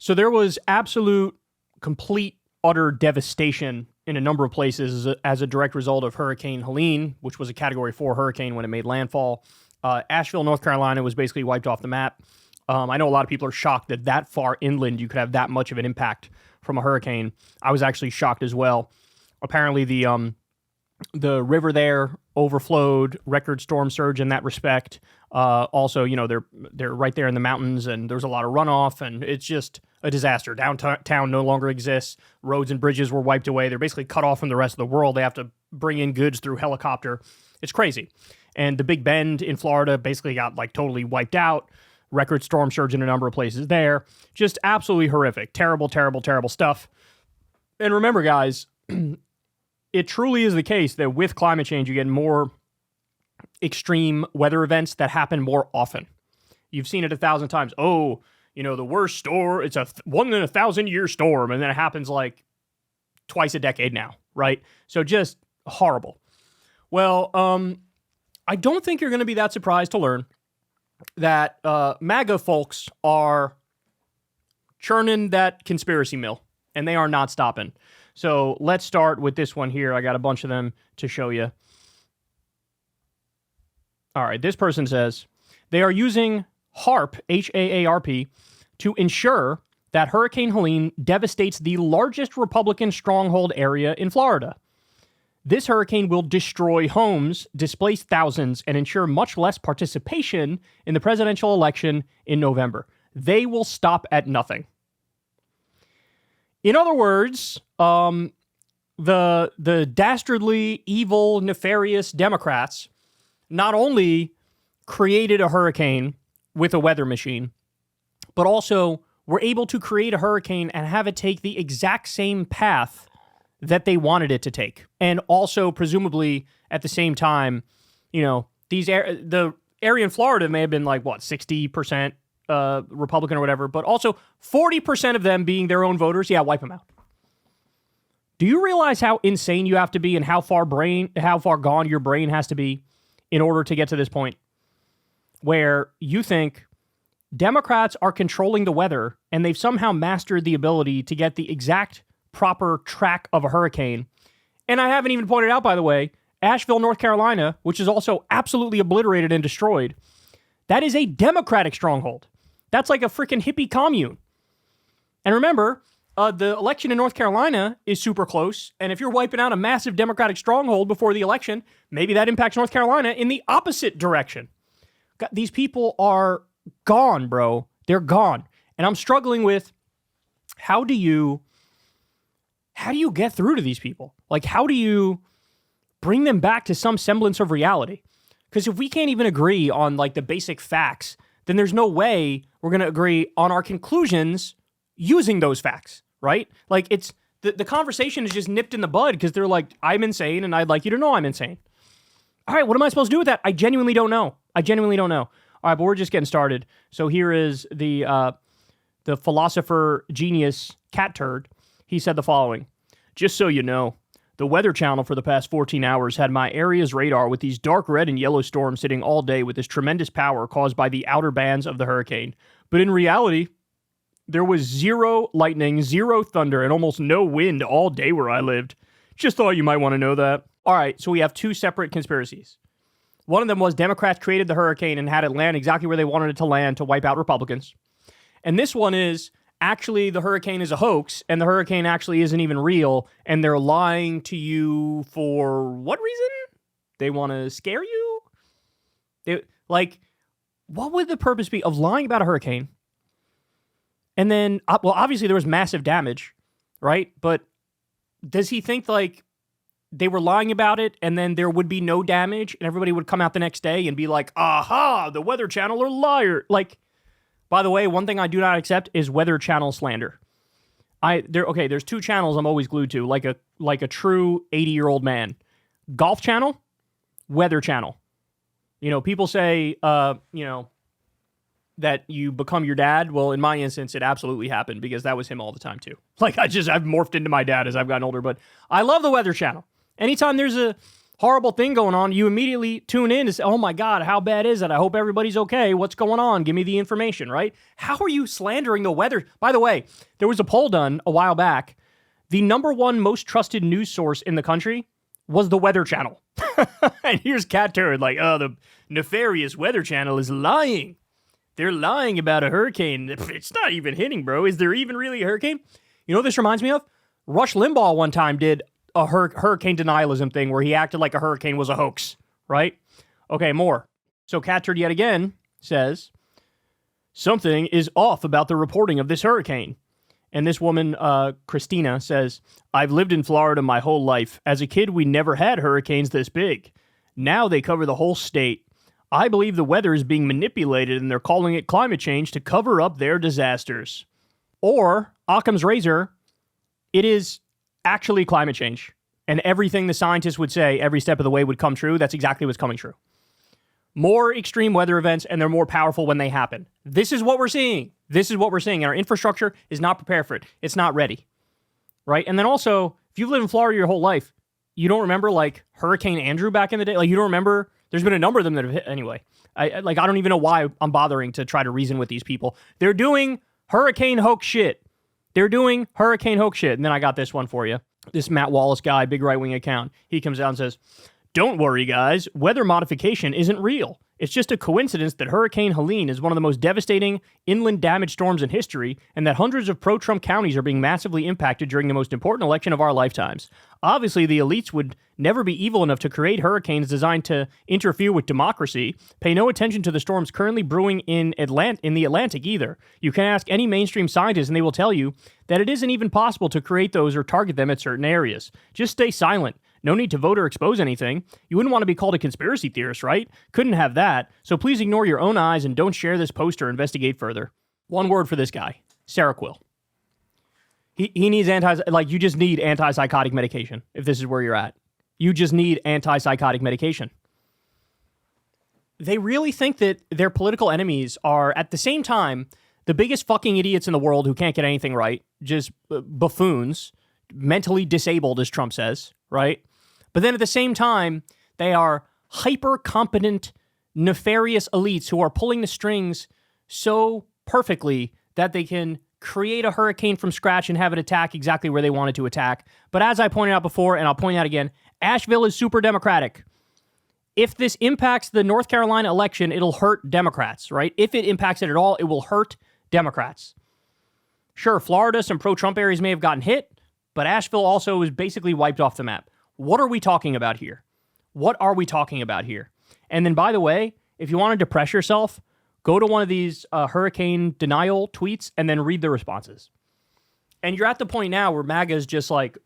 So there was absolute, complete, utter devastation in a number of places as a direct result of Hurricane Helene, which was a Category 4 hurricane when it made landfall. Asheville, North Carolina was basically wiped off the map. I know a lot of people are shocked that far inland you could have that much of an impact from a hurricane. I was actually shocked as well. Apparently the river there overflowed, record storm surge in that respect. Also, they're right there in the mountains, and there's a lot of runoff, and it's just a disaster. Downtown no longer exists. Roads and bridges were wiped away. They're basically cut off from the rest of the world. They have to bring in goods through helicopter. It's crazy. And the Big Bend in Florida basically got totally wiped out. Record storm surge in a number of places there. Just absolutely horrific. Terrible, terrible, terrible stuff. And remember, guys, it truly is the case that with climate change, you get more extreme weather events that happen more often. You've seen it 1,000 times. Oh, the worst storm, it's a 1 in 1,000-year storm, and then it happens twice a decade now, right? So just horrible. Well, I don't think you're going to be that surprised to learn that MAGA folks are churning that conspiracy mill, and they are not stopping. So let's start with this one here. I got a bunch of them to show you. All right, this person says, they are using HAARP, H-A-A-R-P, to ensure that Hurricane Helene devastates the largest Republican stronghold area in Florida. This hurricane will destroy homes, displace thousands, and ensure much less participation in the presidential election in November. They will stop at nothing. In other words, the dastardly, evil, nefarious Democrats not only created a hurricane with a weather machine, but also were able to create a hurricane and have it take the exact same path that they wanted it to take. And also, presumably, at the same time, the area in Florida may have been 60% Republican or whatever, but also 40% of them being their own voters. Yeah, wipe them out. Do you realize how insane you have to be and how far gone your brain has to be in order to get to this point where you think Democrats are controlling the weather and they've somehow mastered the ability to get the exact proper track of a hurricane? And I haven't even pointed out, by the way, Asheville, North Carolina, which is also absolutely obliterated and destroyed, that is a Democratic stronghold. That's like a freaking hippie commune. And remember, the election in North Carolina is super close, and if you're wiping out a massive Democratic stronghold before the election, maybe that impacts North Carolina in the opposite direction. God, these people are gone, bro. They're gone. And I'm struggling with how do you get through to these people? How do you bring them back to some semblance of reality? Because if we can't even agree on the basic facts, then there's no way we're going to agree on our conclusions using those facts, right? It's the conversation is just nipped in the bud because they're like, I'm insane and I'd like you to know I'm insane. All right, what am I supposed to do with that? I genuinely don't know. All right, but we're just getting started. So here is the philosopher genius cat turd. He said the following: just so you know, the Weather Channel for the past 14 hours had my area's radar with these dark red and yellow storms sitting all day with this tremendous power caused by the outer bands of the hurricane. But in reality, there was zero lightning, zero thunder, and almost no wind all day where I lived. Just thought you might want to know that. All right, so we have two separate conspiracies. One of them was Democrats created the hurricane and had it land exactly where they wanted it to land to wipe out Republicans. And this one is actually the hurricane is a hoax and the hurricane actually isn't even real and they're lying to you for what reason? They want to scare you? What would the purpose be of lying about a hurricane? And then, well, obviously there was massive damage, right? But does he think they were lying about it and then there would be no damage and everybody would come out the next day and be like, aha, the Weather Channel are liar. By the way, one thing I do not accept is Weather Channel slander. There's two channels I'm always glued to, like a true 80-year-old man. Golf Channel, Weather Channel. People say, that you become your dad. Well, in my instance, it absolutely happened because that was him all the time too. I've morphed into my dad as I've gotten older, but I love the Weather Channel. Anytime there's horrible thing going on, you immediately tune in to say, oh my God, how bad is it? I hope everybody's okay. What's going on? Give me the information, right? How are you slandering the weather? By the way, there was a poll done a while back. The number one most trusted news source in the country was the Weather Channel. And here's Cat Turd like, oh, the nefarious Weather Channel is lying. They're lying about a hurricane. It's not even hitting, bro. Is there even really a hurricane? You know what this reminds me of? Rush Limbaugh one time did a hurricane denialism thing where he acted like a hurricane was a hoax, right? Okay, more. So Cat Turd yet again says, something is off about the reporting of this hurricane. And this woman, Christina, says, I've lived in Florida my whole life. As a kid, we never had hurricanes this big. Now they cover the whole state. I believe the weather is being manipulated and they're calling it climate change to cover up their disasters. Or, Occam's razor, it is actually climate change. And everything the scientists would say every step of the way would come true. That's exactly what's coming true. More extreme weather events, and they're more powerful when they happen. This is what we're seeing. This is what we're seeing. And our infrastructure is not prepared for it. It's not ready. Right? And then also, if you've lived in Florida your whole life, you don't remember, like, Hurricane Andrew back in the day? Like, you don't remember? There's been a number of them that have hit. Anyway, I don't even know why I'm bothering to try to reason with these people. They're doing hurricane hoax shit. They're doing hurricane hoax shit. And then I got this one for you. This Matt Wallace guy, big right-wing account. He comes out and says, don't worry, guys. Weather modification isn't real. It's just a coincidence that Hurricane Helene is one of the most devastating inland damage storms in history, and that hundreds of pro-Trump counties are being massively impacted during the most important election of our lifetimes. Obviously, the elites would never be evil enough to create hurricanes designed to interfere with democracy. Pay no attention to the storms currently brewing in the Atlantic either. You can ask any mainstream scientist and they will tell you that it isn't even possible to create those or target them at certain areas. Just stay silent. No need to vote or expose anything. You wouldn't want to be called a conspiracy theorist, right? Couldn't have that. So please ignore your own eyes and don't share this post or investigate further. One word for this guy, Seroquel. He needs you just need antipsychotic medication if this is where you're at. You just need antipsychotic medication. They really think that their political enemies are, at the same time, the biggest fucking idiots in the world who can't get anything right, just buffoons, mentally disabled, as Trump says, right? But then at the same time, they are hyper-competent, nefarious elites who are pulling the strings so perfectly that they can create a hurricane from scratch and have it attack exactly where they want it to attack. But as I pointed out before, and I'll point out again, Asheville is super Democratic. If this impacts the North Carolina election, it'll hurt Democrats, right? If it impacts it at all, it will hurt Democrats. Sure, Florida, some pro-Trump areas may have gotten hit, but Asheville also is basically wiped off the map. What are we talking about here? What are we talking about here? And then, by the way, if you want to depress yourself, go to one of these hurricane denial tweets and then read the responses. And you're at the point now where MAGA is just like,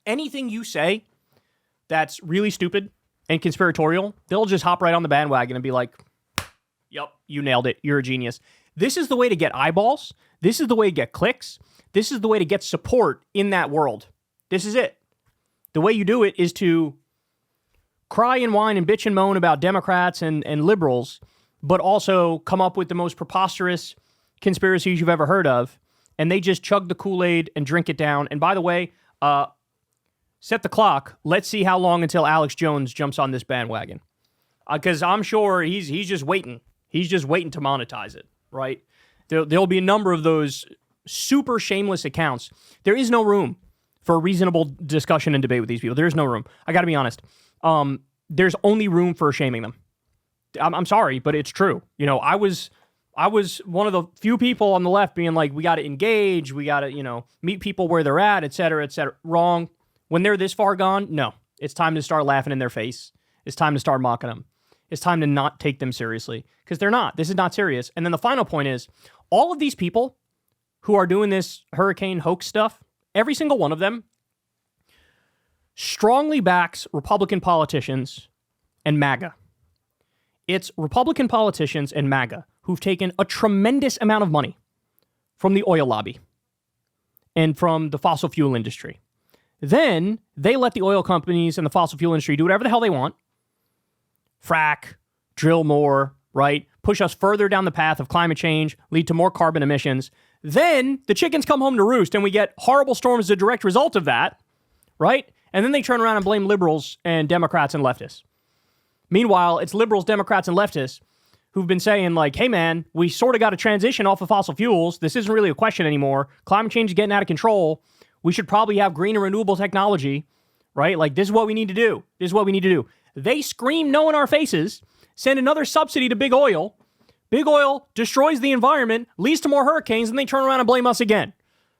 anything you say that's really stupid and conspiratorial, they'll just hop right on the bandwagon and be like, yup, you nailed it. You're a genius. This is the way to get eyeballs. This is the way to get clicks. This is the way to get support in that world. This is it. The way you do it is to cry and whine and bitch and moan about Democrats and liberals, but also come up with the most preposterous conspiracies you've ever heard of, and they just chug the Kool-Aid and drink it down. And by the way, set the clock. Let's see how long until Alex Jones jumps on this bandwagon. Because I'm sure he's just waiting. He's just waiting to monetize it, right? There'll be a number of those super shameless accounts. There is no room for a reasonable discussion and debate with these people. There's no room. I got to be honest. There's only room for shaming them. I'm sorry, but it's true. You know, I was one of the few people on the left being like, we got to engage, we got to, meet people where they're at, et cetera, et cetera. Wrong. When they're this far gone, no. It's time to start laughing in their face. It's time to start mocking them. It's time to not take them seriously, because they're not. This is not serious. And then the final point is, all of these people who are doing this hurricane hoax stuff, every single one of them strongly backs Republican politicians and MAGA. It's Republican politicians and MAGA who've taken a tremendous amount of money from the oil lobby and from the fossil fuel industry. Then they let the oil companies and the fossil fuel industry do whatever the hell they want. Frack, drill more, right? Push us further down the path of climate change, lead to more carbon emissions. Then the chickens come home to roost and we get horrible storms as a direct result of that, right? And then they turn around and blame liberals and Democrats and leftists. Meanwhile, it's liberals, Democrats, and leftists who've been saying, like, hey, man, we sort of got to transition off of fossil fuels. This isn't really a question anymore. Climate change is getting out of control. We should probably have green and renewable technology, right? Like, this is what we need to do. This is what we need to do. They scream no in our faces, send another subsidy to big oil. Big oil destroys the environment, leads to more hurricanes, and they turn around and blame us again,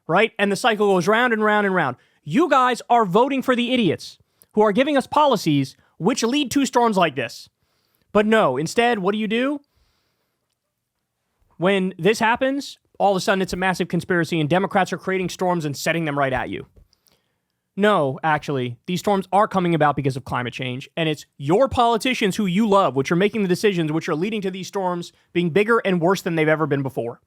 right? And the cycle goes round and round and round. You guys are voting for the idiots who are giving us policies which lead to storms like this. But no, instead, what do? When this happens, all of a sudden it's a massive conspiracy and Democrats are creating storms and setting them right at you. No, actually, these storms are coming about because of climate change, and it's your politicians who you love, which are making the decisions which are leading to these storms being bigger and worse than they've ever been before.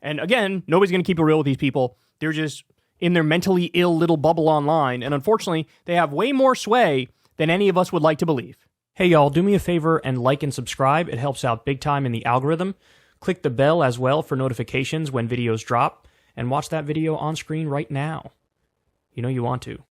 And again, nobody's going to keep it real with these people. They're just in their mentally ill little bubble online, and unfortunately, they have way more sway than any of us would like to believe. Hey y'all, do me a favor and like and subscribe. It helps out big time in the algorithm. Click the bell as well for notifications when videos drop, and watch that video on screen right now. You know you want to.